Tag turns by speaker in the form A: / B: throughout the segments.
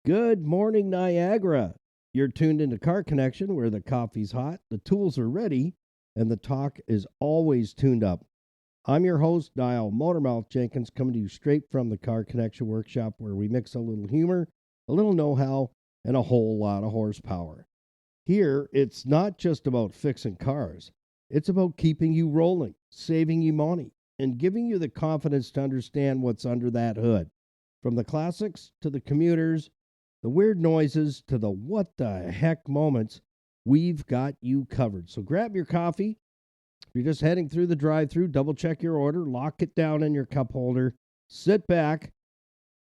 A: Good morning, Niagara. You're tuned into Car Connection, where the coffee's hot, the tools are ready, and the talk is always tuned up. I'm your host, Niall Motormouth Jenkins, coming to you straight from the Car Connection Workshop, where we mix a little humor, a little know-how, and a whole lot of horsepower. Here, it's not just about fixing cars. It's about keeping you rolling, saving you money, and giving you the confidence to understand what's under that hood. From the classics to the commuters, the weird noises to the what the heck moments, we've got you covered. So grab your coffee. If you're just heading through the drive-thru, double check your order, lock it down in your cup holder, sit back,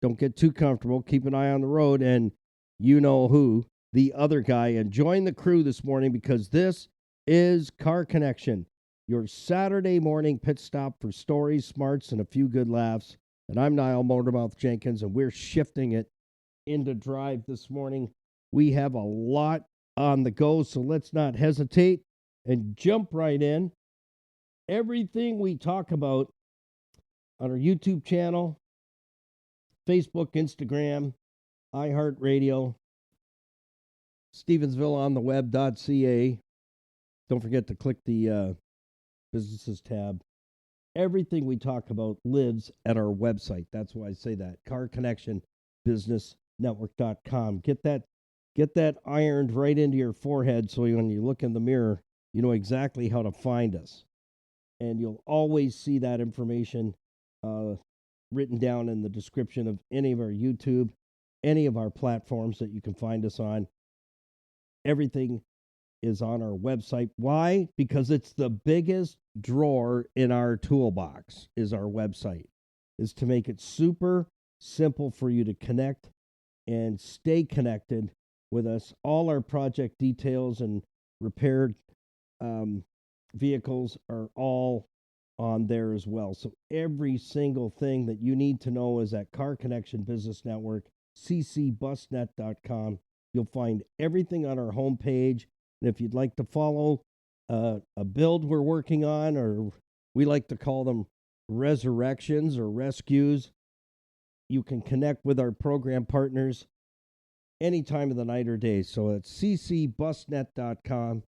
A: don't get too comfortable, keep an eye on the road, and you know who, the other guy, and join the crew this morning because this is Car Connection, your Saturday morning pit stop for stories, smarts, and a few good laughs. And I'm Niall Motormouth Jenkins, and we're shifting it into drive this morning. We have a lot on the go, so let's not hesitate and jump right in. Everything we talk about on our YouTube channel, Facebook, Instagram, iHeartRadio, Stevensvilleontheweb.ca. Don't forget to click the businesses tab. Everything we talk about lives at our website. That's why I say that. Car Connection Business Network.com. Get that ironed right into your forehead so when you look in the mirror, you know exactly how to find us. And you'll always see that information written down in the description of any of our YouTube, any of our platforms that you can find us on. Everything is on our website. Why? Because it's the biggest drawer in our toolbox is our website, is to make it super simple for you to connect and stay connected with us. All our project details and repaired vehicles are all on there as well. So every single thing that you need to know is at Car Connection Business Network, ccbusnet.com. You'll find everything on our homepage. And if you'd like to follow a build we're working on, or we like to call them resurrections or rescues, you can connect with our program partners any time of the night or day. So it's ccbusnet.com.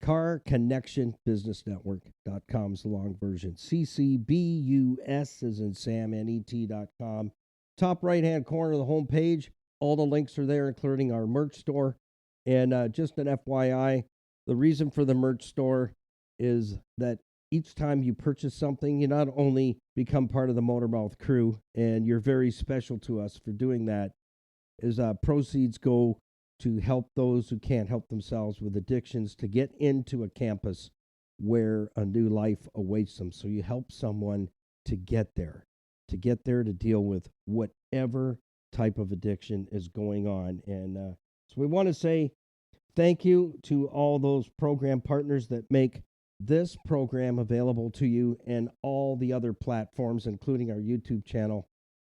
A: Car Connection Business Network.com is the long version. CCBUS is in Sam, NET.com. Top right-hand corner of the homepage, all the links are there, including our merch store. And just an FYI, the reason for the merch store is that each time you purchase something, you not only become part of the Motormouth crew, and you're very special to us for doing that, is proceeds go to help those who can't help themselves with addictions to get into a campus where a new life awaits them. So you help someone to get there to deal with whatever type of addiction is going on. And so we want to say thank you to all those program partners that make this program available to you and all the other platforms, including our YouTube channel,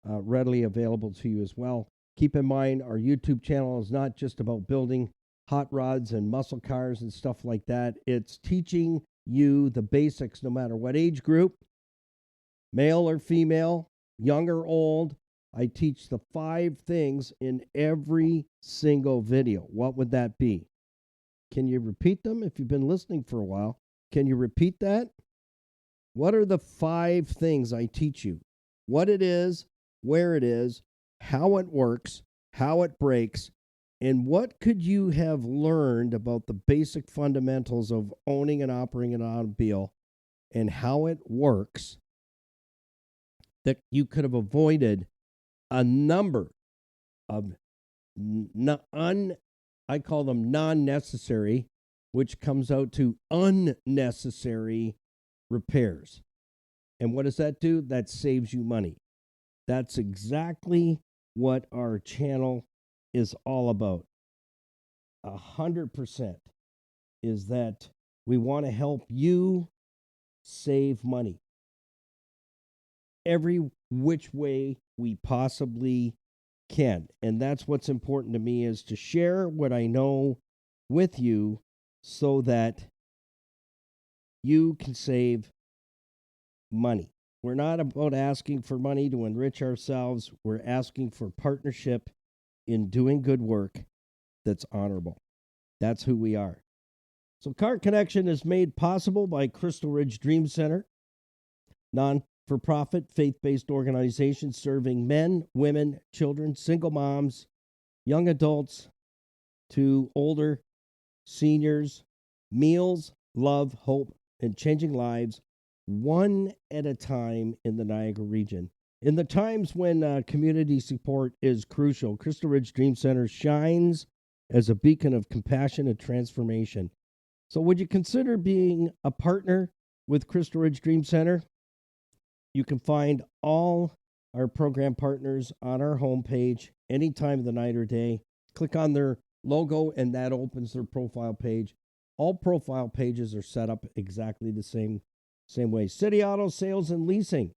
A: readily available to you as well. Keep in mind, our YouTube channel is not just about building hot rods and muscle cars and stuff like that. It's teaching you the basics no matter what age group, male or female, young or old. I teach the 5 things in every single video. What would that be? Can you repeat them? If you've been listening for a while, can you repeat that? What are the 5 things I teach you? What it is, where it is, how it works, how it breaks, and what could you have learned about the basic fundamentals of owning and operating an automobile and how it works that you could have avoided a number of I call them non-necessary, which comes out to unnecessary repairs. And what does that do? That saves you money. That's exactly what our channel is all about. 100% is that we want to help you save money every which way we possibly can. And that's what's important to me, is to share what I know with you so that you can save money. We're not about asking for money to enrich ourselves. We're asking for partnership in doing good work that's honorable. That's who we are. So Car Connection is made possible by Crystal Ridge Dream Center, non-for-profit, faith-based organization serving men, women, children, single moms, young adults to older seniors, meals, love, hope, and changing lives one at a time in the Niagara region. In the times when community support is crucial, Crystal Ridge Dream Center shines as a beacon of compassion and transformation. So would you consider being a partner with Crystal Ridge Dream Center? You can find all our program partners on our homepage any time of the night or day. Click on their logo and that opens their profile page. All profile pages are set up exactly the same way. City Auto Sales and Leasing.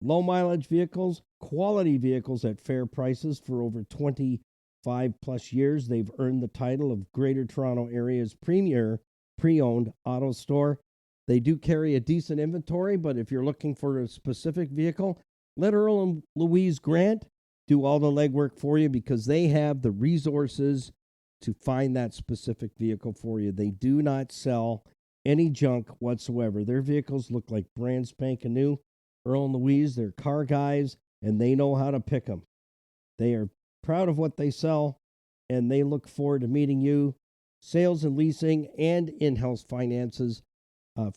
A: Low mileage vehicles, quality vehicles at fair prices for over 25 plus years. They've earned the title of Greater Toronto Area's premier pre-owned auto store. They do carry a decent inventory, but if you're looking for a specific vehicle, let Earl and Louise Grant do all the legwork for you because they have the resources to find that specific vehicle for you. They do not sell any junk whatsoever. Their vehicles look like brand spanking new. Earl and Louise, they're car guys, and they know how to pick them. They are proud of what they sell, and they look forward to meeting you. Sales and leasing and in-house finances.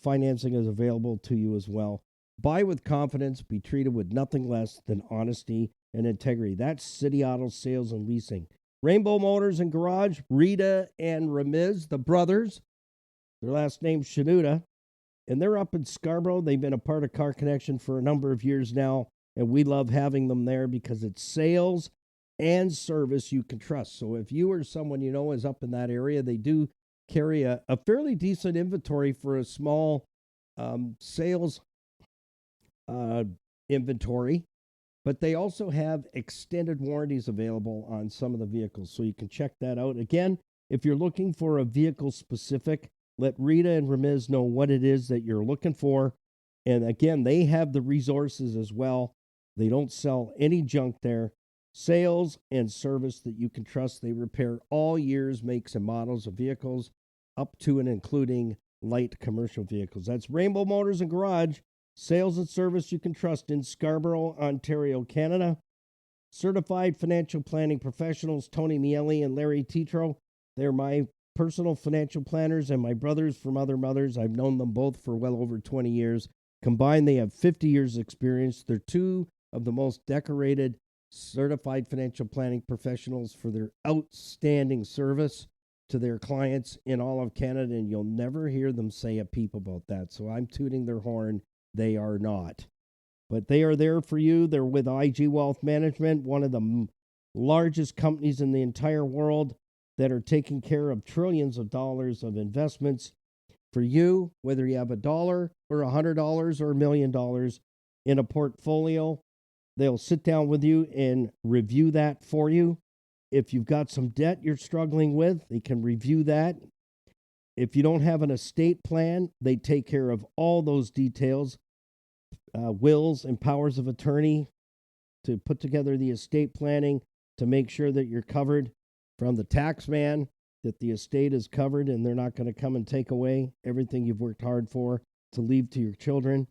A: Financing is available to you as well. Buy with confidence. Be treated with nothing less than honesty and integrity. That's City Auto Sales and Leasing. Rainbow Motors and Garage, Rita and Ramiz, the brothers. Their last name's Shanuda. And they're up in Scarborough. They've been a part of Car Connection for a number of years now. And we love having them there because it's sales and service you can trust. So if you or someone you know is up in that area, they do carry a fairly decent inventory for a small sales inventory. But they also have extended warranties available on some of the vehicles. So you can check that out. Again, if you're looking for a vehicle specific, let Rita and Ramiz know what it is that you're looking for. And again, they have the resources as well. They don't sell any junk there. Sales and service that you can trust. They repair all years, makes, and models of vehicles, up to and including light commercial vehicles. That's Rainbow Motors and Garage. Sales and service you can trust in Scarborough, Ontario, Canada. Certified financial planning professionals, Tony Miele and Larry Tetro. They're my personal financial planners and my brothers from other mothers. I've known them both for well over 20 years. Combined, they have 50 years experience. They're two of the most decorated certified financial planning professionals for their outstanding service to their clients in all of Canada, and you'll never hear them say a peep about that. So I'm tooting their horn. They are not. But they are there for you. They're with IG Wealth Management, one of the largest companies in the entire world that are taking care of trillions of dollars of investments for you, whether you have $1 or $100 or $1 million in a portfolio. They'll sit down with you and review that for you. If you've got some debt you're struggling with, they can review that. If you don't have an estate plan, they take care of all those details, wills and powers of attorney to put together the estate planning to make sure that you're covered from the tax man, that the estate is covered and they're not going to come and take away everything you've worked hard for to leave to your children.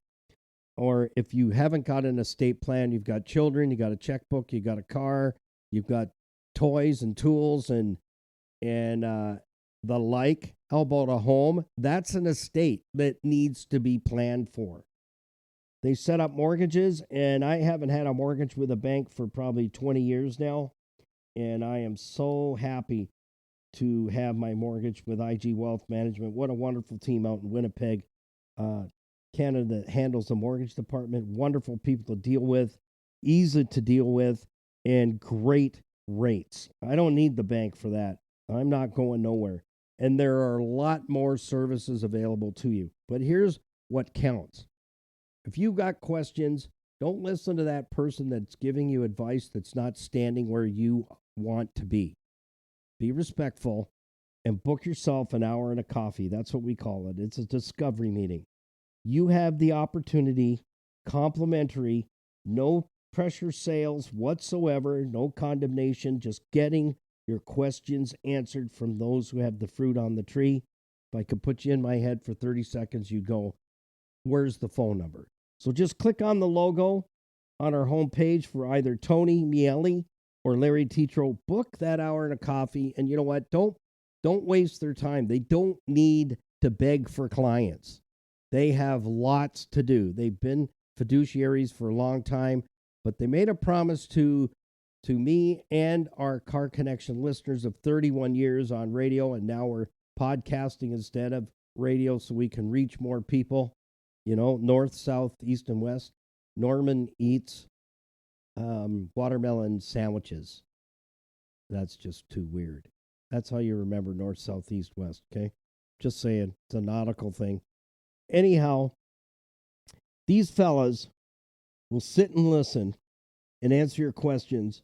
A: Or if you haven't got an estate plan, you've got children, you got a checkbook, you got a car, you've got toys and tools and the like. How about a home? That's an estate that needs to be planned for. They set up mortgages, and I haven't had a mortgage with a bank for probably 20 years now, and I am so happy to have my mortgage with IG Wealth Management. What a wonderful team out in Winnipeg, Canada, that handles the mortgage department. Wonderful people to deal with, easy to deal with, and great rates. I don't need the bank for that. I'm not going nowhere. And there are a lot more services available to you. But here's what counts. If you've got questions, don't listen to that person that's giving you advice that's not standing where you want to be. Be respectful and book yourself an hour and a coffee. That's what we call it. It's a discovery meeting. You have the opportunity, complimentary, no pressure sales whatsoever, no condemnation, just getting your questions answered from those who have the fruit on the tree. If I could put you in my head for 30 seconds, you'd go, where's the phone number? So just click on the logo on our homepage for either Tony Miele or Larry Tetro. Book that hour and a coffee. And you know what? Don't waste their time. They don't need to beg for clients. They have lots to do. They've been fiduciaries for a long time, but they made a promise to me and our Car Connection listeners of 31 years on radio, and now we're podcasting instead of radio so we can reach more people, north, south, east, and west. Norman eats watermelon sandwiches. That's just too weird. That's how you remember north, south, east, west, okay? Just saying. It's a nautical thing. Anyhow, these fellas will sit and listen and answer your questions,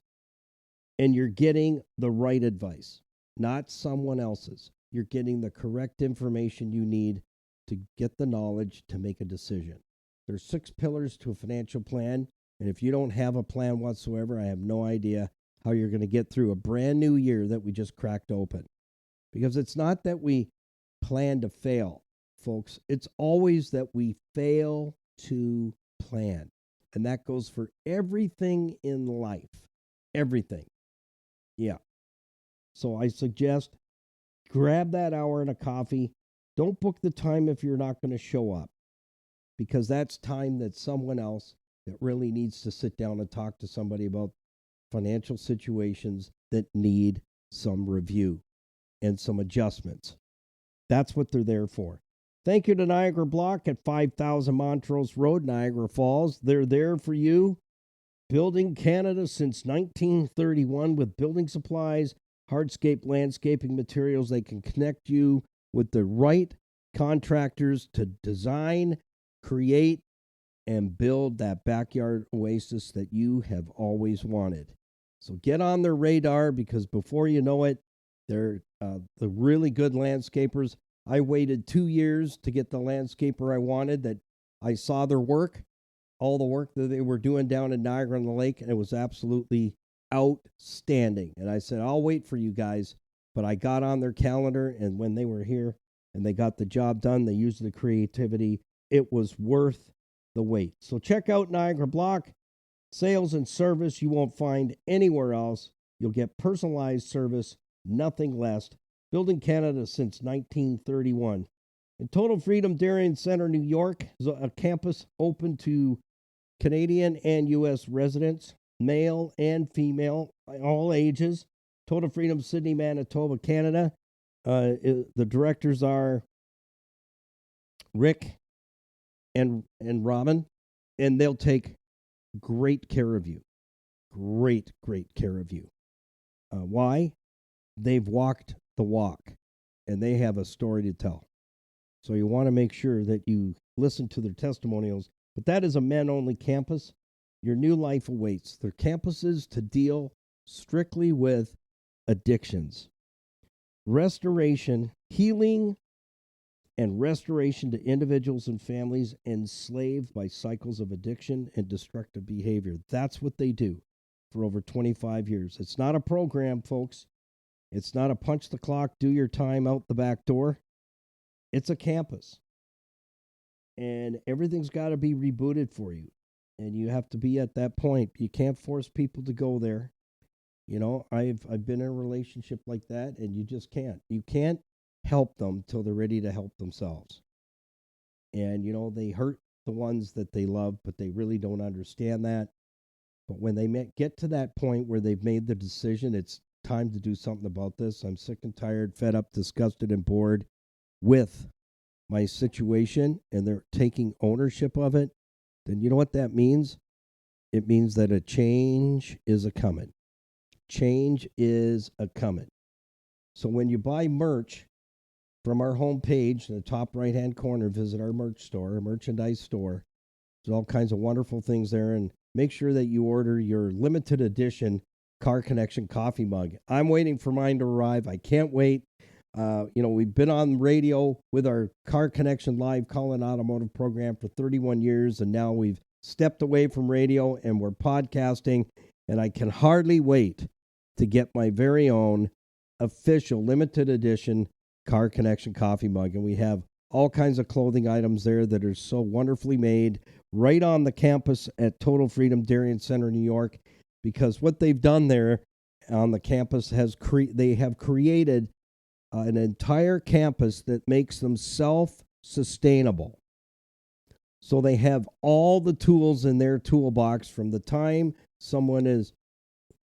A: and you're getting the right advice, not someone else's. You're getting the correct information you need to get the knowledge to make a decision. There's 6 pillars to a financial plan, and if you don't have a plan whatsoever, I have no idea how you're going to get through a brand new year that we just cracked open. Because it's not that we plan to fail, folks. It's always that we fail to plan. And that goes for everything in life. Everything. Yeah. So I suggest grab that hour and a coffee. Don't book the time if you're not going to show up, because that's time that someone else that really needs to sit down and talk to somebody about financial situations that need some review and some adjustments. That's what they're there for. Thank you to Niagara Block at 5000 Montrose Road, Niagara Falls. They're there for you. Building Canada since 1931 with building supplies, hardscape landscaping materials. They can connect you with the right contractors to design, create, and build that backyard oasis that you have always wanted. So get on their radar, because before you know it, they're the really good landscapers. I waited 2 years to get the landscaper I wanted, that I saw their work, all the work that they were doing down in Niagara on the Lake, and it was absolutely outstanding. And I said, I'll wait for you guys. But I got on their calendar, and when they were here and they got the job done, they used the creativity. It was worth the wait. So check out Niagara Block. Sales and service you won't find anywhere else. You'll get personalized service, nothing less. Building Canada since 1931. And Total Freedom Darien Center, New York, is a campus open to Canadian and U.S. residents, male and female, all ages. Total Freedom Sydney, Manitoba, Canada. The directors are Rick and Robin, and they'll take great care of you. Great care of you. Why? They've walked the walk, and they have a story to tell. So you want to make sure that you listen to their testimonials. But that is a men-only campus. Your new life awaits. Their campuses to deal strictly with addictions, restoration, healing, and restoration to individuals and families enslaved by cycles of addiction and destructive behavior. That's what they do for over 25 years. It's not a program, folks. It's not a punch the clock, do your time out the back door. It's a campus. And everything's got to be rebooted for you. And you have to be at that point. You can't force people to go there. You know, I've been in a relationship like that, and you just can't. You can't help them till they're ready to help themselves. And, you know, they hurt the ones that they love, but they really don't understand that. But when they get to that point where they've made the decision, it's time to do something about this. I'm sick and tired, fed up, disgusted, and bored with my situation, and they're taking ownership of it. Then you know what that means? It means that a change is a coming. Change is a coming. So when you buy merch from our homepage in the top right-hand corner, visit our merch store, our merchandise store. There's all kinds of wonderful things there, and make sure that you order your limited edition Car Connection coffee mug. I'm waiting for mine to arrive. I can't wait. We've been on radio with our Car Connection live call-in automotive program for 31 years, and now we've stepped away from radio and we're podcasting, and I can hardly wait to get my very own official limited edition Car Connection coffee mug. And we have all kinds of clothing items there that are so wonderfully made right on the campus at Total Freedom Darien Center, New York, because what they've done there on the campus they have created an entire campus that makes them self-sustainable. So they have all the tools in their toolbox from the time someone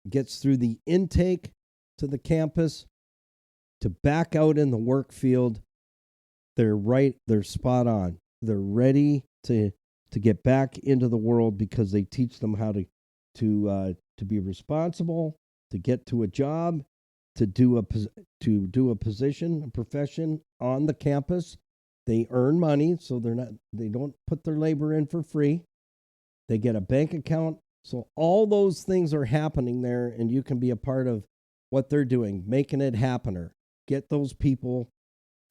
A: gets through the intake to the campus to back out in the work field. They're spot on. They're ready to get back into the world because they teach them how to be responsible, to get to a job, to do a position, a profession on the campus. They earn money, so they don't put their labor in for free. They get a bank account. So all those things are happening there, and you can be a part of what they're doing, making it happener. Get those people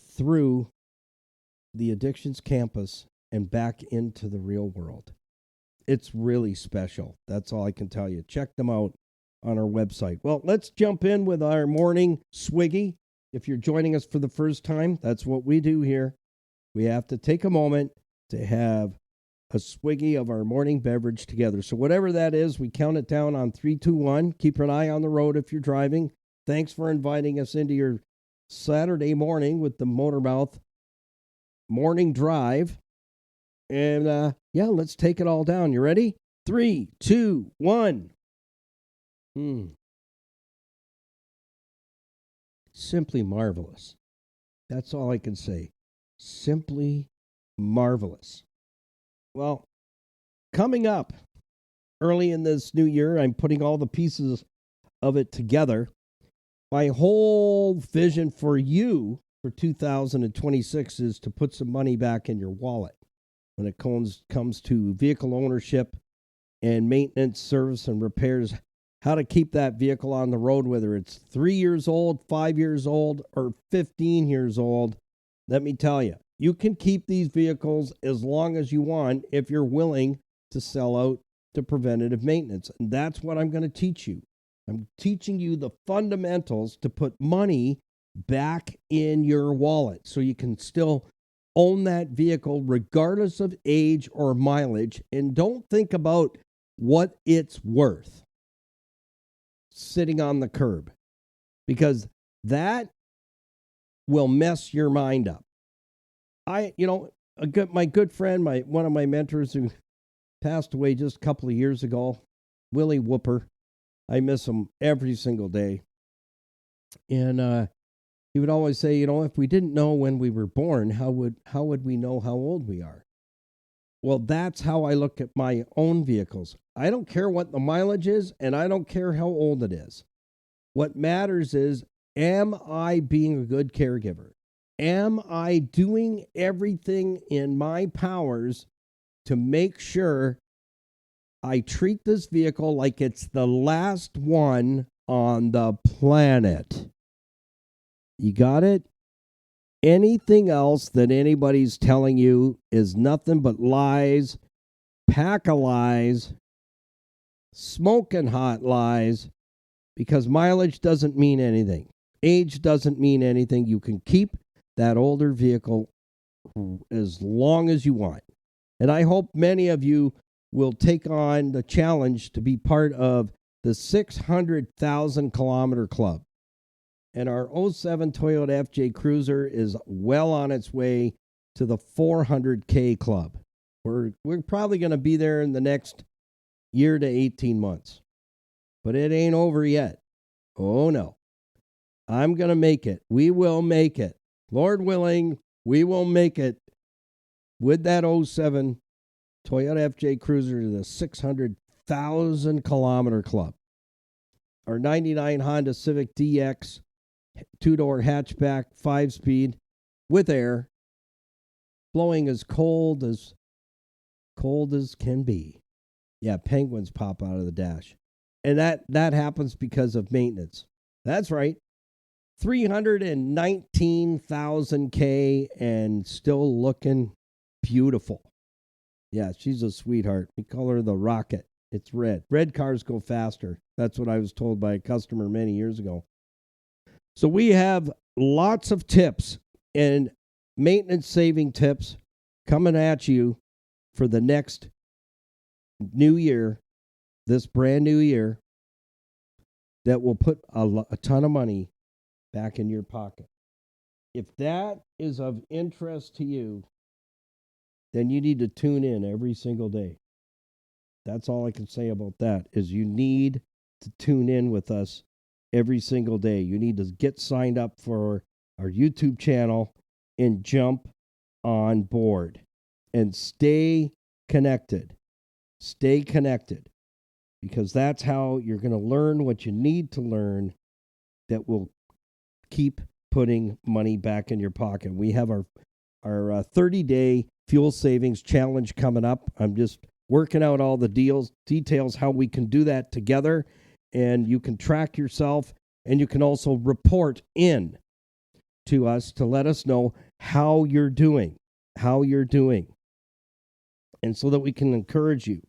A: through the Addictions campus and back into the real world. It's really special. That's all I can tell you. Check them out on our website. Well, let's jump in with our morning swiggy. If you're joining us for the first time, that's what we do here. We have to take a moment to have a swiggy of our morning beverage together. So whatever that is, we count it down on 3, 2, 1. Keep an eye on the road if you're driving. Thanks for inviting us into your Saturday morning with the Motormouth morning drive. And let's take it all down. You ready? 3, 2, 1. Simply marvelous. That's all I can say. Simply marvelous. Well, coming up early in this new year, I'm putting all the pieces of it together. My whole vision for you for 2026 is to put some money back in your wallet when it comes to vehicle ownership and maintenance, service, and repairs. How to keep that vehicle on the road, whether it's 3 years old, 5 years old, or 15 years old. Let me tell you, you can keep these vehicles as long as you want if you're willing to sell out to preventative maintenance. And that's what I'm going to teach you. I'm teaching you the fundamentals to put money back in your wallet so you can still own that vehicle regardless of age or mileage. And don't think about what it's worth sitting on the curb, because that will mess your mind up. My good friend, one of my mentors who passed away just a couple of years ago, Willie Whooper. I miss him every single day. And he would always say, if we didn't know when we were born, how would we know how old we are? Well, that's how I look at my own vehicles. I don't care what the mileage is, and I don't care how old it is. What matters is, am I being a good caregiver? Am I doing everything in my powers to make sure I treat this vehicle like it's the last one on the planet? You got it? Anything else that anybody's telling you is nothing but lies, pack of lies, smoking hot lies, because mileage doesn't mean anything. Age doesn't mean anything. You can keep that older vehicle as long as you want. And I hope many of you will take on the challenge to be part of the 600,000 kilometer club. And our 07 Toyota FJ Cruiser is well on its way to the 400K club. We're probably going to be there in the next year to 18 months. But it ain't over yet. Oh, no. I'm going to make it. We will make it. Lord willing, we will make it with that 07 Toyota FJ Cruiser to the 600,000 kilometer club. Our 99 Honda Civic DX, 2-door hatchback, 5-speed, with air, blowing as cold as can be. Yeah, penguins pop out of the dash. And that happens because of maintenance. That's right. 319,000 K and still looking beautiful. Yeah, she's a sweetheart. We call her the Rocket. It's red. Red cars go faster. That's what I was told by a customer many years ago. So we have lots of tips and maintenance saving tips coming at you for the next new year, this brand new year, that will put a ton of money back in your pocket. If that is of interest to you, then you need to tune in every single day. That's all I can say about that, is you need to tune in with us every single day. You need to get signed up for our YouTube channel and jump on board and stay connected. Stay connected, because that's how you're going to learn what you need to learn that will keep putting money back in your pocket. We have our 30-day fuel savings challenge coming up. I'm just working out all the details, how we can do that together. And you can track yourself, and you can also report in to us to let us know how you're doing, and so that we can encourage you.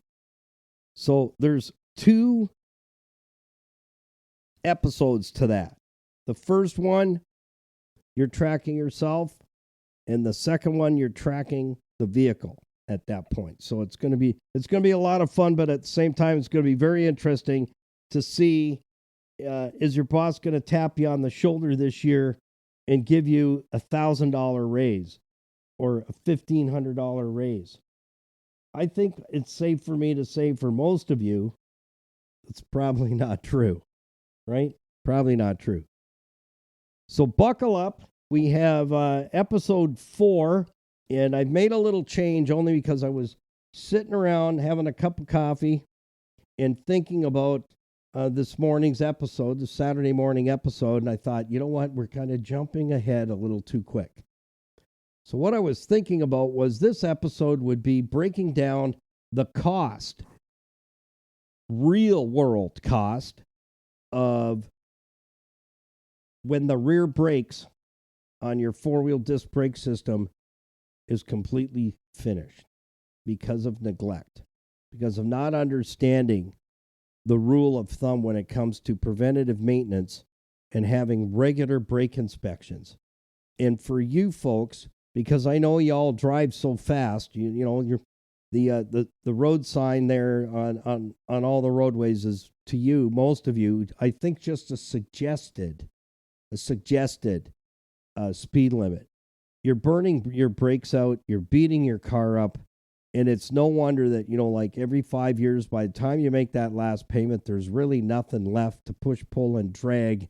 A: So there's 2 episodes to that. The first one, you're tracking yourself, and the second one, you're tracking the vehicle at that point. So it's going to be a lot of fun, but at the same time, it's going to be very interesting to see, is your boss going to tap you on the shoulder this year and give you $1,000 raise or a $1,500 raise? I think it's safe for me to say, for most of you, it's probably not true, right? Probably not true. So buckle up. We have episode 4, and I've made a little change only because I was sitting around having a cup of coffee and thinking about this morning's episode, the Saturday morning episode, and I thought, you know what, we're kind of jumping ahead a little too quick. So what I was thinking about was this episode would be breaking down the cost, real world cost, of when the rear brakes on your 4-wheel disc brake system is completely finished because of neglect, because of not understanding the rule of thumb when it comes to preventative maintenance and having regular brake inspections. And for you folks, because I know y'all drive so fast, you know, you're the road sign there on all the roadways is, to you, most of you, I think, just a suggested speed limit. You're burning your brakes out, you're beating your car up, and it's no wonder that, you know, like every 5 years, by the time you make that last payment, there's really nothing left to push, pull, and drag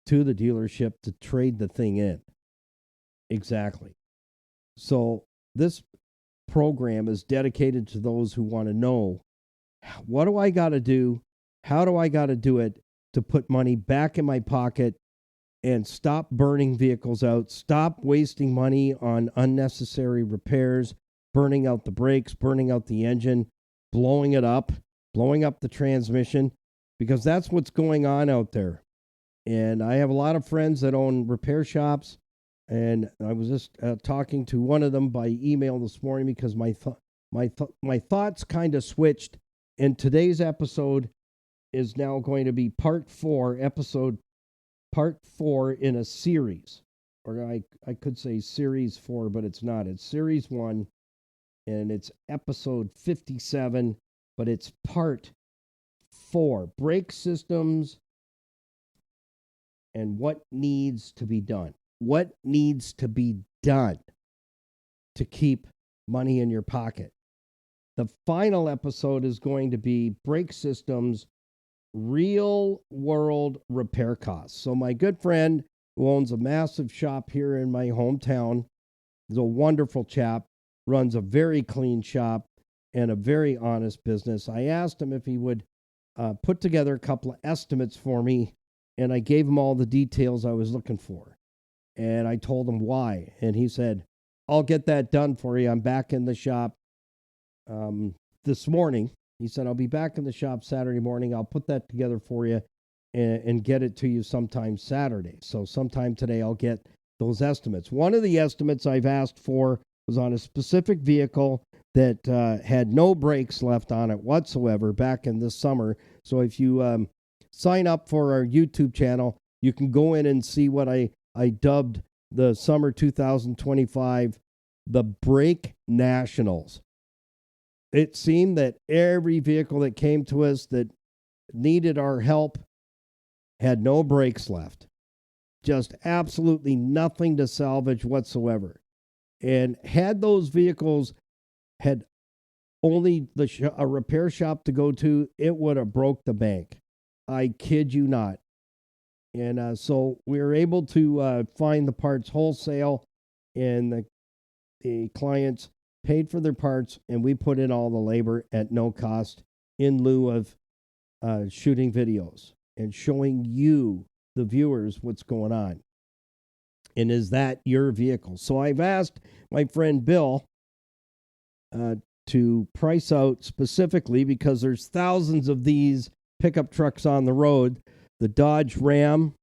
A: to the dealership to trade the thing in. Exactly. So this program is dedicated to those who want to know, what do I got to do? How do I got to do it to put money back in my pocket and stop burning vehicles out, stop wasting money on unnecessary repairs, burning out the brakes, burning out the engine, blowing it up, blowing up the transmission, because that's what's going on out there. And I have a lot of friends that own repair shops, and I was just talking to one of them by email this morning because my thoughts kind of switched. And today's episode is now going to be part 4 in a series. Or I could say series 4, but it's not. It's series 1, and it's episode 57, but it's part 4. Brake systems and what needs to be done. What needs to be done to keep money in your pocket? The final episode is going to be brake systems, real world repair costs. So my good friend who owns a massive shop here in my hometown is a wonderful chap, runs a very clean shop and a very honest business. I asked him if he would put together a couple of estimates for me, and I gave him all the details I was looking for. And I told him why. And he said, I'll get that done for you. I'm back in the shop this morning. He said, I'll be back in the shop Saturday morning. I'll put that together for you and get it to you sometime Saturday. So sometime today, I'll get those estimates. One of the estimates I've asked for was on a specific vehicle that had no brakes left on it whatsoever back in this summer. So if you sign up for our YouTube channel, you can go in and see what I dubbed the summer 2025 the Brake Nationals. It seemed that every vehicle that came to us that needed our help had no brakes left. Just absolutely nothing to salvage whatsoever. And had those vehicles had only a repair shop to go to, it would have broke the bank. I kid you not. And so we were able to find the parts wholesale, and the clients paid for their parts, and we put in all the labor at no cost in lieu of shooting videos and showing you, the viewers, what's going on. And is that your vehicle? So I've asked my friend Bill to price out specifically, because there's thousands of these pickup trucks on the road. The Dodge Ram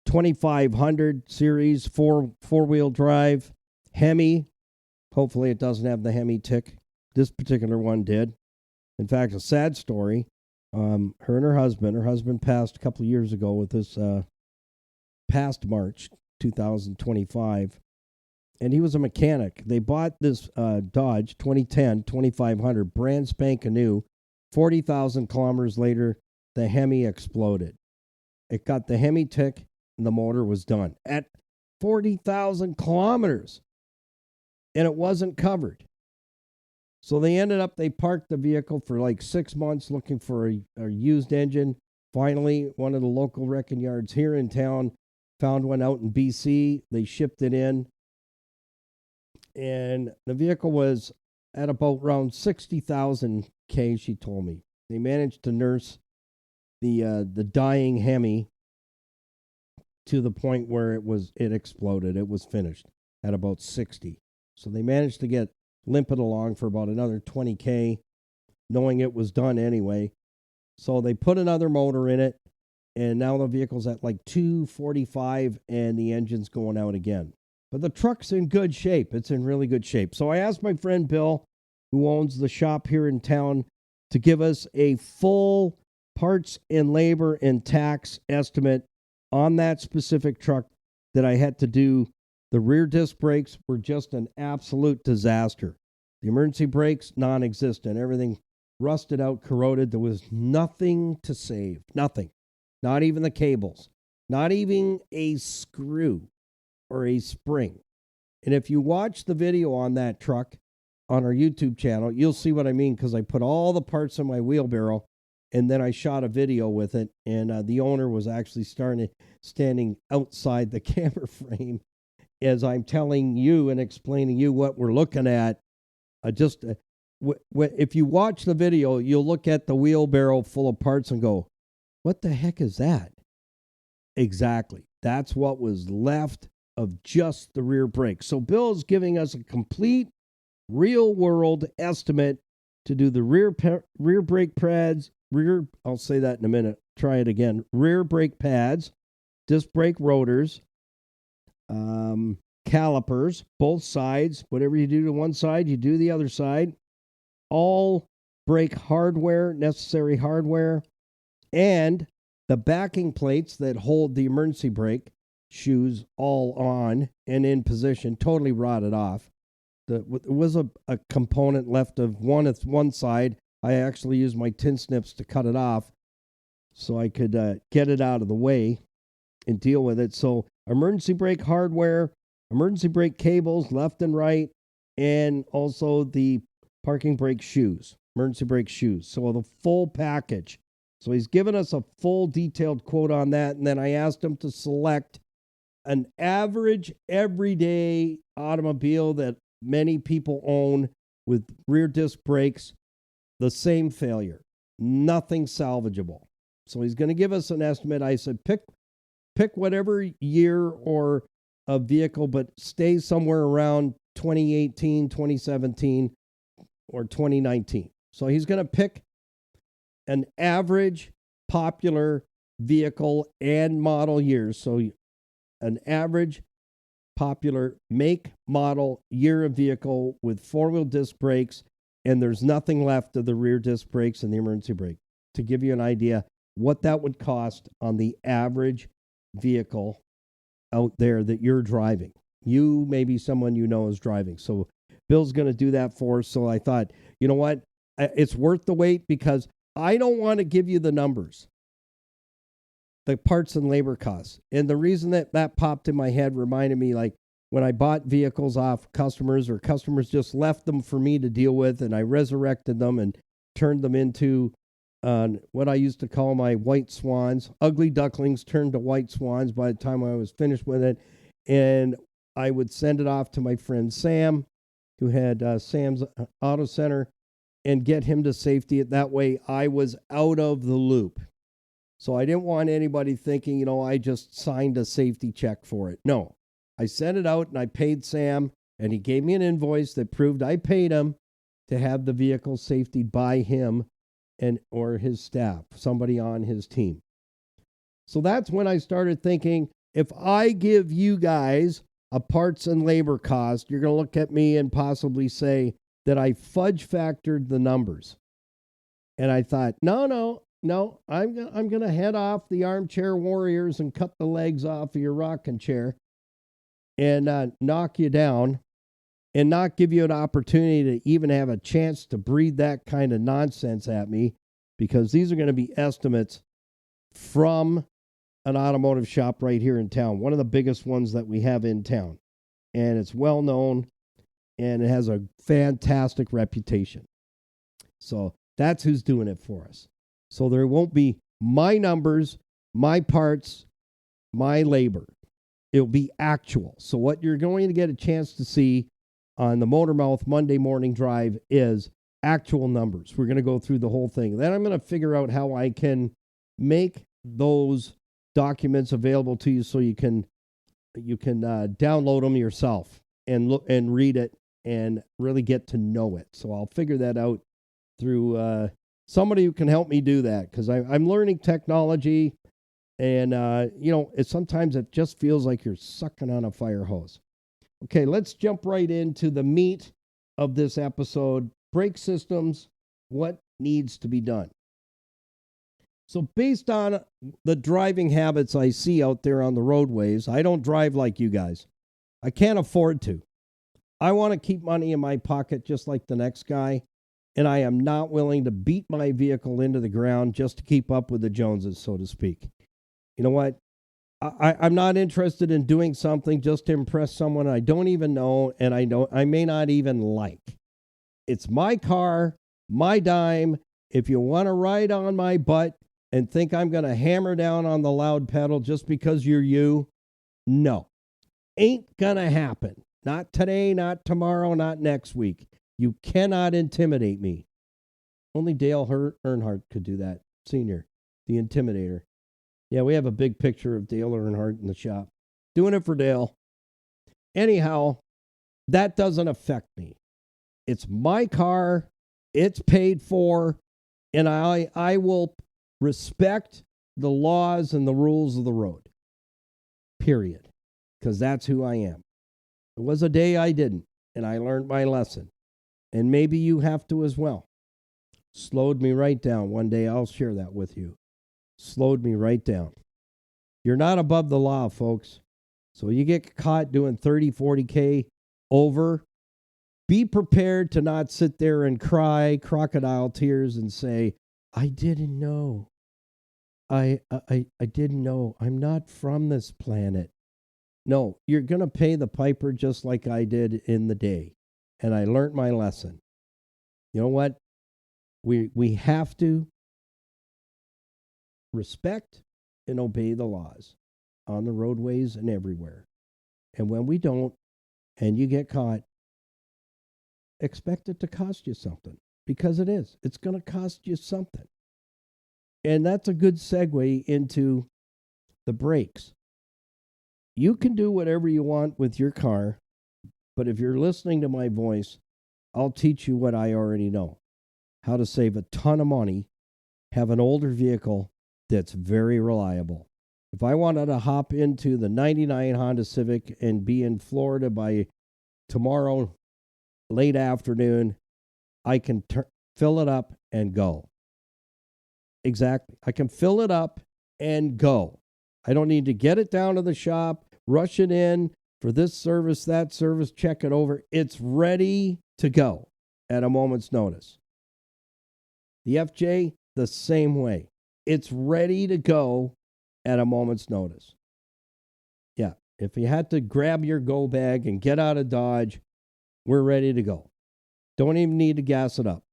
A: 2500 series, four-wheel drive, Hemi. Hopefully it doesn't have the Hemi tick. This particular one did. In fact, a sad story. Her and her husband passed a couple of years ago with this past March 2025. And he was a mechanic. They bought this Dodge 2010 2500, brand spanking new. 40,000 kilometers later, the Hemi exploded. It got the Hemi tick, and the motor was done at 40,000 kilometers. And it wasn't covered. So they parked the vehicle for like 6 months looking for a used engine. Finally, one of the local wrecking yards here in town found one out in BC. They shipped it in. And the vehicle was at about around 60,000 K, she told me. They managed to nurse the dying Hemi to the point where it exploded. It was finished at about 60. So they managed to limp it along for about another 20K, knowing it was done anyway. So they put another motor in it, and now the vehicle's at like 245, and the engine's going out again. But the truck's in good shape. It's in really good shape. So I asked my friend Bill, who owns the shop here in town, to give us a full parts and labor and tax estimate on that specific truck that I had to do. The rear disc brakes were just an absolute disaster. The emergency brakes, non-existent. Everything rusted out, corroded. There was nothing to save. Nothing. Not even the cables. Not even a screw or a spring. And if you watch the video on that truck on our YouTube channel, you'll see what I mean, because I put all the parts in my wheelbarrow, and then I shot a video with it, and the owner was actually standing outside the camera frame as I'm telling you and explaining you what we're looking at. If you watch the video, you'll look at the wheelbarrow full of parts and go, what the heck is that? Exactly. That's what was left of just the rear brake. So Bill is giving us a complete real-world estimate to do the rear brake pads, I'll say that in a minute, try it again, rear brake pads, disc brake rotors, calipers, both sides. Whatever you do to one side, you do the other side. All brake hardware, necessary hardware, and the backing plates that hold the emergency brake shoes all on and in position, totally rotted off. There was a component left of one side. I actually used my tin snips to cut it off so I could get it out of the way and deal with it. So emergency brake hardware, emergency brake cables left and right, and also the parking brake shoes, emergency brake shoes. So the full package. So he's given us a full detailed quote on that. And then I asked him to select an average everyday automobile that many people own with rear disc brakes, the same failure, nothing salvageable. So he's going to give us an estimate. I said, pick whatever year or a vehicle, but stay somewhere around 2018, 2017, or 2019. So he's going to pick an average popular vehicle and model years. So an average popular make, model, year of vehicle with four-wheel disc brakes, and there's nothing left of the rear disc brakes and the emergency brake. To give you an idea what that would cost on the average vehicle out there that you're driving. You, maybe someone you know is driving. So Bill's going to do that for us. So I thought, you know what? It's worth the wait because I don't want to give you the numbers, the parts and labor costs. And the reason that popped in my head reminded me, like, when I bought vehicles off customers, or customers just left them for me to deal with, and I resurrected them and turned them into what I used to call my white swans. Ugly ducklings turned to white swans by the time I was finished with it. And I would send it off to my friend Sam, who had Sam's Auto Center, and get him to safety. That way I was out of the loop. So I didn't want anybody thinking, you know, I just signed a safety check for it. No, I sent it out and I paid Sam, and he gave me an invoice that proved I paid him to have the vehicle safetied by him and or his staff, somebody on his team. So that's when I started thinking, if I give you guys a parts and labor cost, you're going to look at me and possibly say that I fudge factored the numbers. And I thought, no, I'm going to head off the armchair warriors and cut the legs off of your rocking chair and knock you down and not give you an opportunity to even have a chance to breathe that kind of nonsense at me, because these are going to be estimates from an automotive shop right here in town, one of the biggest ones that we have in town. And it's well known, and it has a fantastic reputation. So that's who's doing it for us. So there won't be my numbers, my parts, my labor. It'll be actual. So what you're going to get a chance to see on the Motormouth Monday Morning Drive is actual numbers. We're going to go through the whole thing. Then I'm going to figure out how I can make those documents available to you so you can download them yourself and look and read it and really get to know it. So I'll figure that out through somebody who can help me do that, because I'm learning technology, and sometimes it just feels like you're sucking on a fire hose. Okay, let's jump right into the meat of this episode. Brake systems, what needs to be done? So based on the driving habits I see out there on the roadways, I don't drive like you guys. I can't afford to. I want to keep money in my pocket just like the next guy, and I am not willing to beat my vehicle into the ground just to keep up with the Joneses, so to speak. You know what? I'm not interested in doing something just to impress someone I don't even know, and I may not even like. It's my car, my dime. If you want to ride on my butt and think I'm going to hammer down on the loud pedal just because you're you, no. Ain't going to happen. Not today, not tomorrow, not next week. You cannot intimidate me. Only Dale Earnhardt could do that. Senior, the Intimidator. Yeah, we have a big picture of Dale Earnhardt in the shop. Doing it for Dale. Anyhow, that doesn't affect me. It's my car. It's paid for. And I will respect the laws and the rules of the road. Period. Because that's who I am. There was a day I didn't, and I learned my lesson. And maybe you have to as well. Slowed me right down. One day I'll share that with you. Slowed me right down. You're not above the law, folks. So you get caught doing 30, 40K over. Be prepared to not sit there and cry crocodile tears and say, I didn't know. I didn't know. I'm not from this planet. No, you're going to pay the piper just like I did in the day. And I learned my lesson. You know what? We have to respect and obey the laws on the roadways and everywhere. And when we don't, and you get caught, expect it to cost you something, because it is. It's going to cost you something. And that's a good segue into the brakes. You can do whatever you want with your car, but if you're listening to my voice, I'll teach you what I already know. How to save a ton of money, have an older vehicle that's very reliable. If I wanted to hop into the 99 Honda Civic and be in Florida by tomorrow late afternoon, I can fill it up and go. Exactly. I can fill it up and go. I don't need to get it down to the shop, rush it in for this service, that service, check it over. It's ready to go at a moment's notice. The FJ, the same way. It's ready to go at a moment's notice. Yeah, if you had to grab your go bag and get out of Dodge, we're ready to go. Don't even need to gas it up.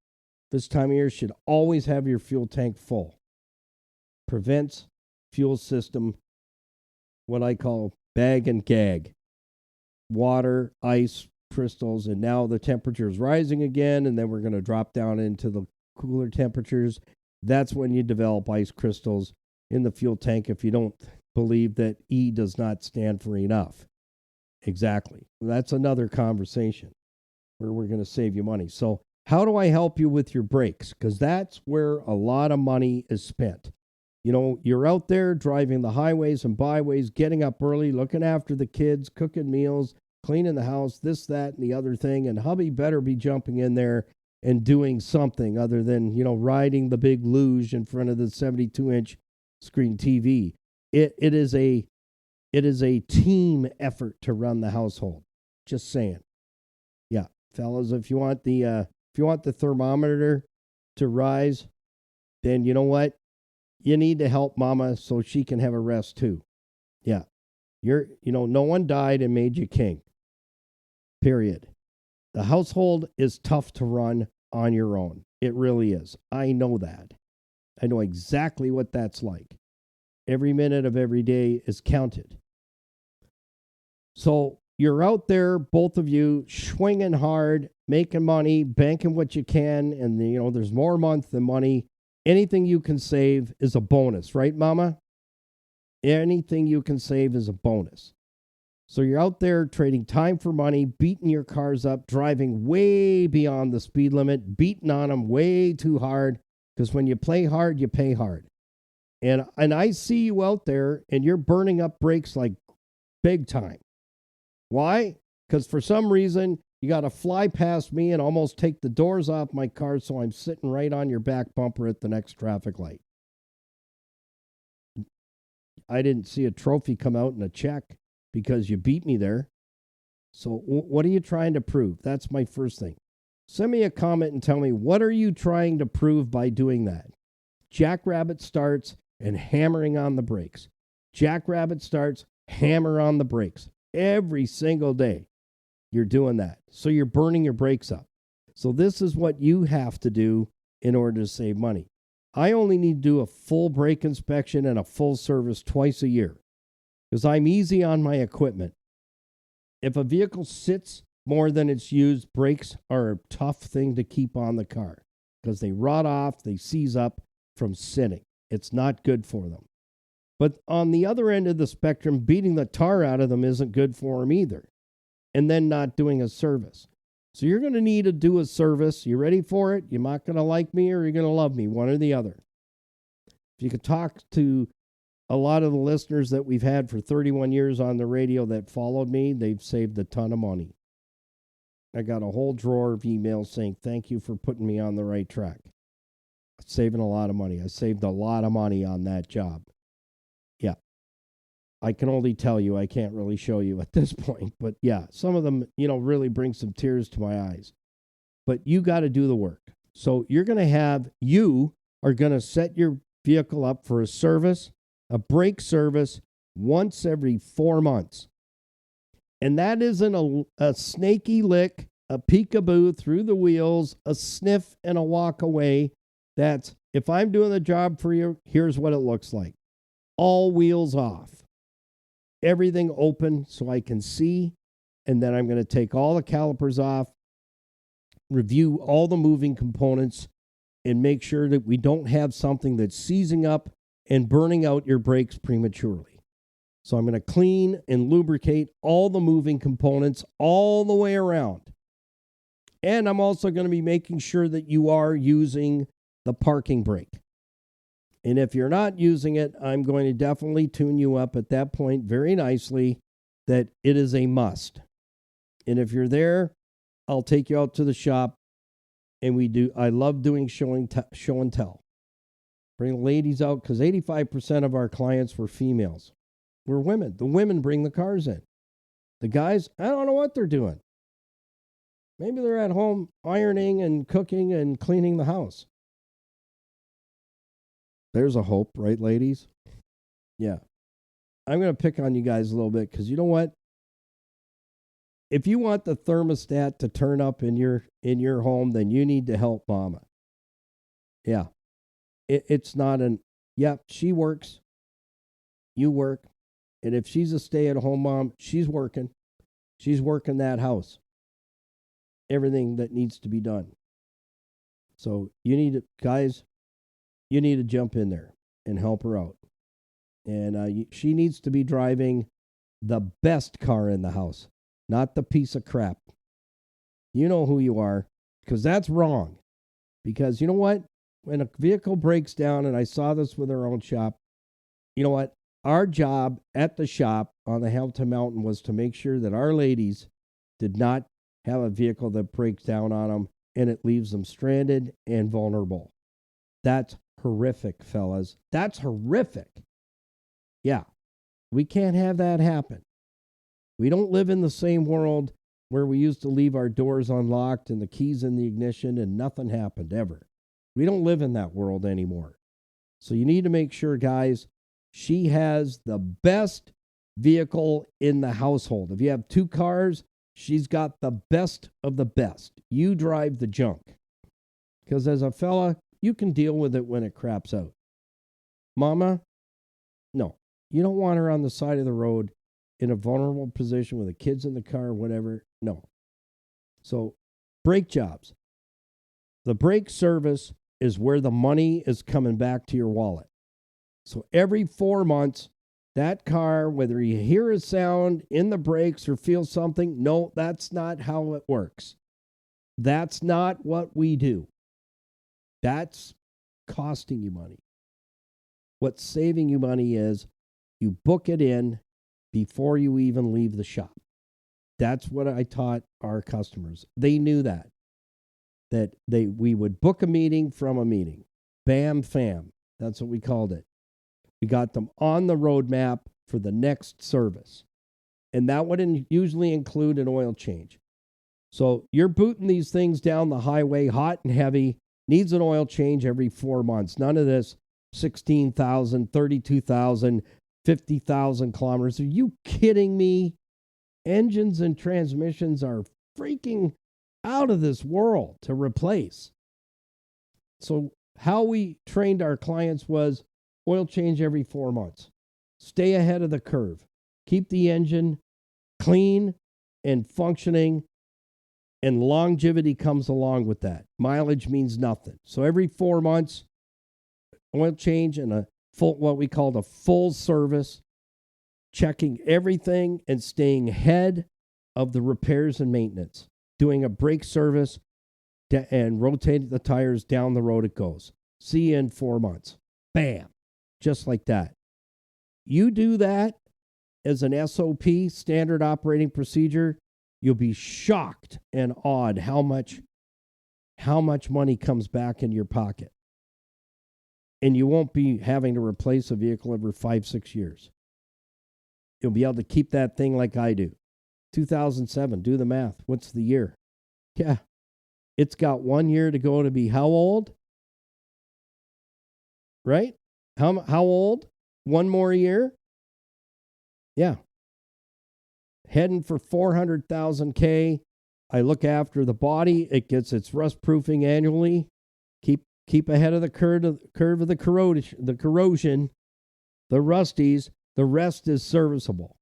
A: This time of year should always have your fuel tank full. Prevents fuel system, what I call bag and gag. Water, ice, crystals, and now the temperature is rising again, and then we're going to drop down into the cooler temperatures. That's when you develop ice crystals in the fuel tank if you don't believe that E does not stand for enough. Exactly. That's another conversation where we're going to save you money. So how do I help you with your brakes? Because that's where a lot of money is spent. You know, you're out there driving the highways and byways, getting up early, looking after the kids, cooking meals, cleaning the house, this, that, and the other thing. And hubby better be jumping in there and doing something other than, you know, riding the big luge in front of the 72-inch screen TV. It is a team effort to run the household. Just saying. Yeah, fellas, if you want the thermometer to rise, then you know what? You need to help mama so she can have a rest too. Yeah. No one died and made you king. Period. The household is tough to run on your own. It really is. I know that. I know exactly what that's like. Every minute of every day is counted. So you're out there, both of you, swinging hard, making money, banking what you can, and there's more month than money. Anything you can save is a bonus, right, Mama? Anything you can save is a bonus. So you're out there trading time for money, beating your cars up, driving way beyond the speed limit, beating on them way too hard, because when you play hard, you pay hard. And I see you out there, and you're burning up brakes like big time. Why? Because for some reason, you got to fly past me and almost take the doors off my car so I'm sitting right on your back bumper at the next traffic light. I didn't see a trophy come out in a check because you beat me there. So what are you trying to prove? That's my first thing. Send me a comment and tell me, what are you trying to prove by doing that? Jackrabbit starts and hammering on the brakes. Jackrabbit starts, hammer on the brakes. Every single day you're doing that. So you're burning your brakes up. So this is what you have to do in order to save money. I only need to do a full brake inspection and a full service twice a year because I'm easy on my equipment. If a vehicle sits more than it's used, brakes are a tough thing to keep on the car because they rot off, they seize up from sitting. It's not good for them. But on the other end of the spectrum, beating the tar out of them isn't good for them either. And then not doing a service. So you're going to need to do a service. You ready for it? You're not going to like me or you're going to love me, one or the other. If you could talk to a lot of the listeners that we've had for 31 years on the radio that followed me, they've saved a ton of money. I got a whole drawer of emails saying, thank you for putting me on the right track. Saving a lot of money. I saved a lot of money on that job. Yeah. I can only tell you, I can't really show you at this point. But yeah, some of them, really bring some tears to my eyes. But you got to do the work. So you are going to set your vehicle up for a service, a brake service, once every 4 months. And that isn't a snaky lick, a peekaboo through the wheels, a sniff and a walk away. That's, if I'm doing the job for you, here's what it looks like. All wheels off. Everything open so I can see, and then I'm going to take all the calipers off, review all the moving components, and make sure that we don't have something that's seizing up and burning out your brakes prematurely. So I'm going to clean and lubricate all the moving components all the way around. And I'm also going to be making sure that you are using the parking brake. And if you're not using it, I'm going to definitely tune you up at that point very nicely that it is a must. And if you're there, I'll take you out to the shop. And I love doing show and tell. Bring the ladies out because 85% of our clients were females. We're women. The women bring the cars in. The guys, I don't know what they're doing. Maybe they're at home ironing and cooking and cleaning the house. There's a hope, right, ladies? Yeah. I'm going to pick on you guys a little bit because you know what? If you want the thermostat to turn up in your home, then you need to help mama. Yeah. It's not she works. You work. And if she's a stay-at-home mom, she's working. She's working that house. Everything that needs to be done. So you need to jump in there and help her out. And she needs to be driving the best car in the house, not the piece of crap. You know who you are, because that's wrong. Because you know what? When a vehicle breaks down, and I saw this with our own shop, you know what? Our job at the shop on the Hamilton Mountain was to make sure that our ladies did not have a vehicle that breaks down on them and it leaves them stranded and vulnerable. That's horrific, fellas. That's horrific. Yeah, we can't have that happen. We don't live in the same world where we used to leave our doors unlocked and the keys in the ignition and nothing happened ever. We don't live in that world anymore. So you need to make sure, guys, she has the best vehicle in the household. If you have 2 cars, she's got the best of the best. You drive the junk. Because as a fella, you can deal with it when it craps out. Mama, no. You don't want her on the side of the road in a vulnerable position with the kids in the car, whatever. No. So, brake jobs. The brake service is where the money is coming back to your wallet. So every 4 months, that car, whether you hear a sound in the brakes or feel something, no, that's not how it works. That's not what we do. That's costing you money. What's saving you money is you book it in before you even leave the shop. That's what I taught our customers. They knew that we would book a meeting from a meeting. Bam, fam. That's what we called it. We got them on the roadmap for the next service. And that would usually include an oil change. So you're booting these things down the highway, hot and heavy, needs an oil change every 4 months. None of this 16,000, 32,000, 50,000 kilometers. Are you kidding me? Engines and transmissions are freaking out of this world to replace. So how we trained our clients was oil change every 4 months. Stay ahead of the curve. Keep the engine clean and functioning, and longevity comes along with that. Mileage means nothing. So every 4 months, oil change and a full, what we call a full service, checking everything and staying ahead of the repairs and maintenance. Doing a brake service and rotating the tires down the road it goes. See you in 4 months. Bam. Just like that. You do that as an SOP, standard operating procedure, you'll be shocked and awed how much money comes back in your pocket. And you won't be having to replace a vehicle every 5-6 years. You'll be able to keep that thing like I do. 2007, do the math. What's the year? Yeah. It's got 1 year to go to be how old? Right? How old? 1 more year? Yeah. Heading for 400,000 K. I look after the body. It gets its rust proofing annually. Keep ahead of the curve of the corrosion, the rusties. The rest is serviceable.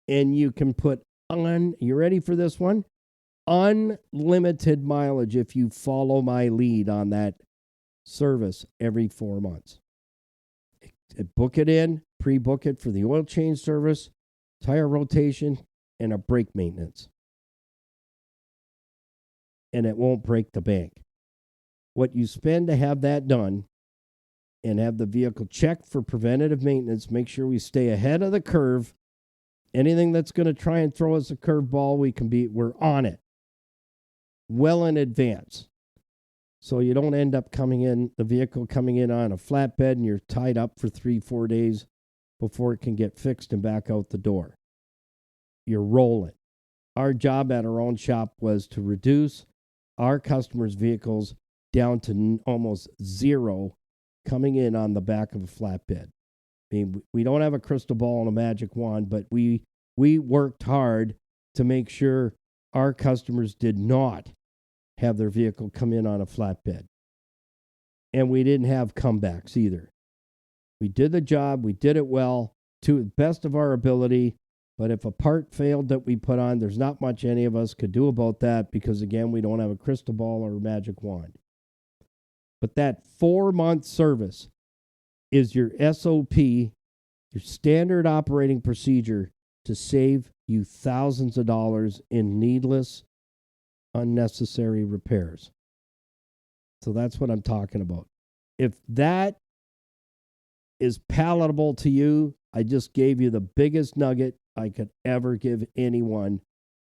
A: And you can put you ready for this one? Unlimited mileage if you follow my lead on that service every 4 months. Book it in, pre-book it for the oil change service, tire rotation, and a brake maintenance. And it won't break the bank. What you spend to have that done and have the vehicle checked for preventative maintenance. Make sure we stay ahead of the curve. Anything that's going to try and throw us a curveball, we're on it well in advance. So you don't end up the vehicle coming in on a flatbed and you're tied up for 3-4 days before it can get fixed and back out the door. You're rolling. Our job at our own shop was to reduce our customers' vehicles down to almost zero coming in on the back of a flatbed. I mean, we don't have a crystal ball and a magic wand, but we worked hard to make sure our customers did not have their vehicle come in on a flatbed. And we didn't have comebacks either. We did the job. We did it well to the best of our ability. But if a part failed that we put on, there's not much any of us could do about that because, again, we don't have a crystal ball or a magic wand. But that 4-month service is your SOP, your standard operating procedure to save you thousands of dollars in needless, unnecessary repairs. So that's what I'm talking about. If that is palatable to you, I just gave you the biggest nugget I could ever give anyone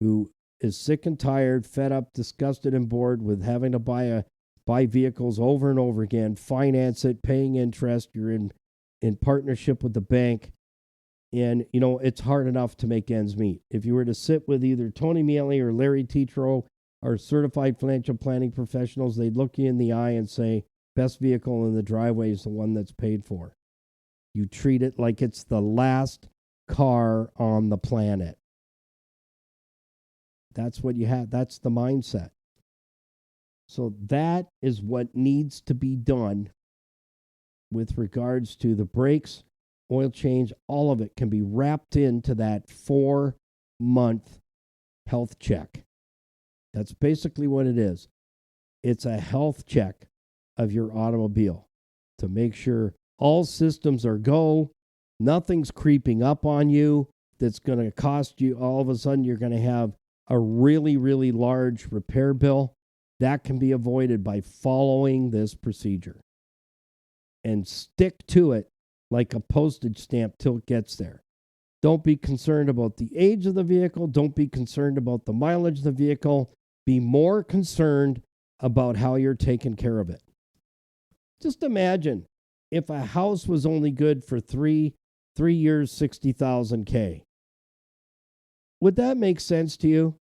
A: who is sick and tired, fed up, disgusted, and bored with having to buy vehicles over and over again, finance it, paying interest. You're in partnership with the bank. And, it's hard enough to make ends meet. If you were to sit with either Tony Mealy or Larry Tetro, our certified financial planning professionals, they'd look you in the eye and say, best vehicle in the driveway is the one that's paid for. You treat it like it's the last car on the planet. That's what you have. That's the mindset. So that is what needs to be done with regards to the brakes, oil change. All of it can be wrapped into that 4-month health check. That's basically what it is. It's a health check of your automobile to make sure all systems are go. Nothing's creeping up on you that's going to cost you. All of a sudden, you're going to have a really, really large repair bill. That can be avoided by following this procedure. And stick to it like a postage stamp till it gets there. Don't be concerned about the age of the vehicle. Don't be concerned about the mileage of the vehicle. Be more concerned about how you're taking care of it. Just imagine if a house was only good for 3 years, 60,000 K. Would that make sense to you?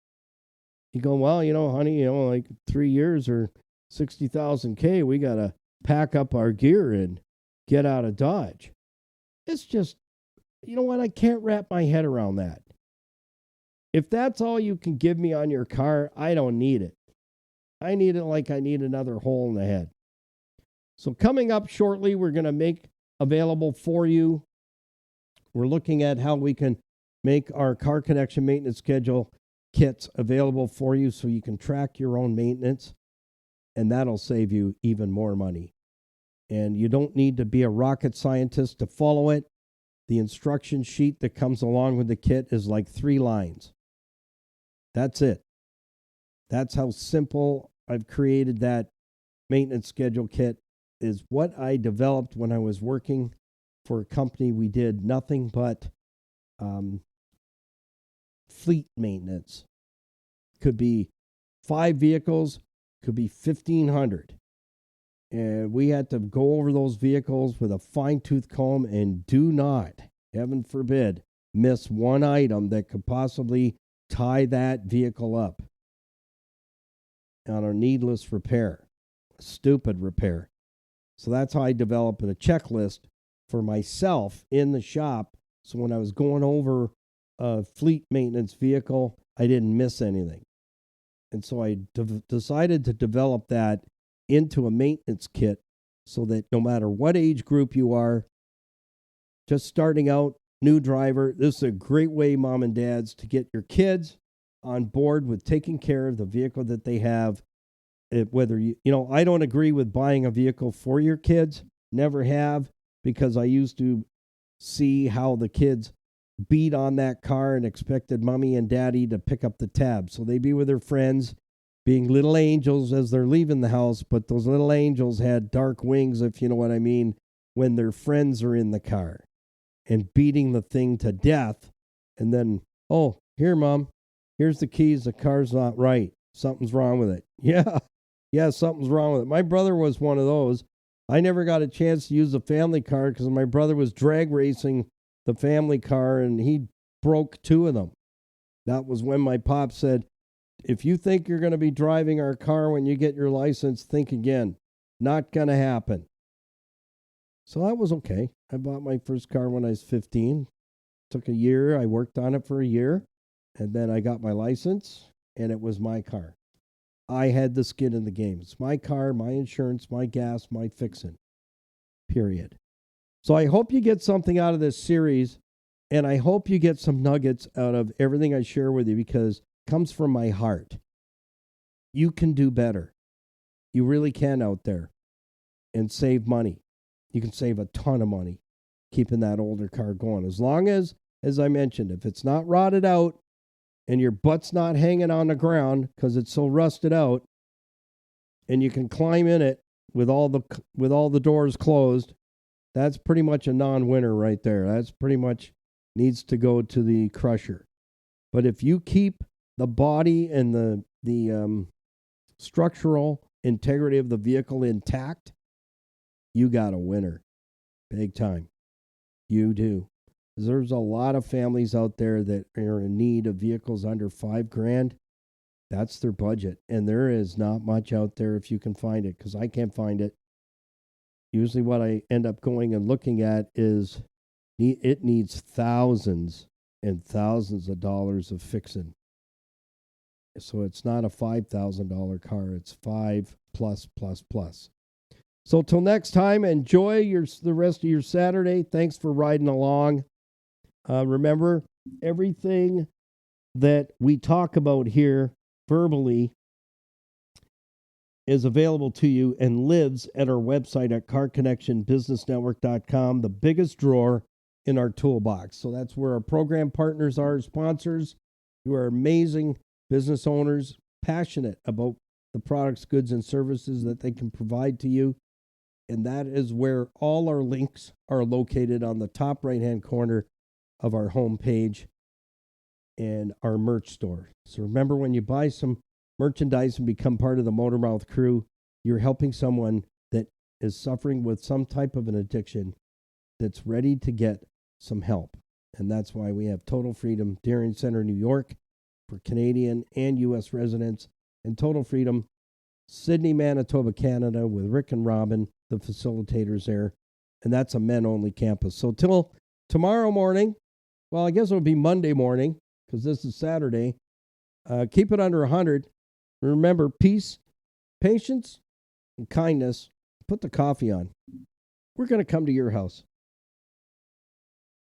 A: You go, well, honey, like 3 years or 60,000 K, we got to pack up our gear and get out of Dodge. It's just, you know what? I can't wrap my head around that. If that's all you can give me on your car, I don't need it. I need it like I need another hole in the head. So coming up shortly, we're going to make available for you. We're looking at how we can make our car connection maintenance schedule kits available for you so you can track your own maintenance, and that'll save you even more money. And you don't need to be a rocket scientist to follow it. The instruction sheet that comes along with the kit is like 3 lines. That's it. That's how simple I've created that maintenance schedule kit. Is what I developed when I was working for a company. We did nothing but fleet maintenance. Could be 5 vehicles, could be 1,500. And we had to go over those vehicles with a fine-tooth comb and do not, heaven forbid, miss one item that could possibly tie that vehicle up on a needless repair, a stupid repair. So that's how I developed a checklist for myself in the shop. So when I was going over a fleet maintenance vehicle, I didn't miss anything. And so I decided to develop that into a maintenance kit so that no matter what age group you are, just starting out, new driver, this is a great way, mom and dads, to get your kids on board with taking care of the vehicle that they have. Whether I don't agree with buying a vehicle for your kids, never have, because I used to see how the kids beat on that car and expected mommy and daddy to pick up the tab. So they'd be with their friends, being little angels as they're leaving the house, but those little angels had dark wings, if you know what I mean, when their friends are in the car and beating the thing to death. And then, oh, here, Mom, here's the keys. The car's not right. Something's wrong with it. Yeah, something's wrong with it. My brother was one of those. I never got a chance to use the family car because my brother was drag racing the family car and he broke 2 of them. That was when my pop said, if you think you're going to be driving our car when you get your license, think again. Not going to happen. So that was okay. I bought my first car when I was 15. Took a year. I worked on it for a year. And then I got my license, and it was my car. I had the skin in the game. It's my car, my insurance, my gas, my fixin'. Period. So I hope you get something out of this series, and I hope you get some nuggets out of everything I share with you because it comes from my heart. You can do better. You really can out there and save money. You can save a ton of money keeping that older car going. As long as I mentioned, if it's not rotted out and your butt's not hanging on the ground because it's so rusted out and you can climb in it with all the doors closed, that's pretty much a non-winner right there. That's pretty much needs to go to the crusher. But if you keep the body and the structural integrity of the vehicle intact, you got a winner. Big time. You do. There's a lot of families out there that are in need of vehicles under $5,000. That's their budget. And there is not much out there if you can find it, because I can't find it. Usually what I end up going and looking at is it needs thousands and thousands of dollars of fixing. So it's not a $5,000 car. It's 5 plus. So till next time, enjoy the rest of your Saturday. Thanks for riding along. Remember, everything that we talk about here verbally is available to you and lives at our website at carconnectionbusinessnetwork.com, the biggest drawer in our toolbox. So that's where our program partners are, sponsors, who are amazing business owners, passionate about the products, goods, and services that they can provide to you. And that is where all our links are located on the top right-hand corner of our homepage and our merch store. So remember, when you buy some merchandise and become part of the Motormouth crew, you're helping someone that is suffering with some type of an addiction that's ready to get some help. And that's why we have Total Freedom, Darien Center, New York, for Canadian and U.S. residents, and Total Freedom, Sydney, Manitoba, Canada, with Rick and Robin, the facilitators there. And that's a men-only campus. So till tomorrow morning, well, I guess it'll be Monday morning, because this is Saturday, keep it under 100. Remember, peace, patience, and kindness. Put the coffee on. We're going to come to your house.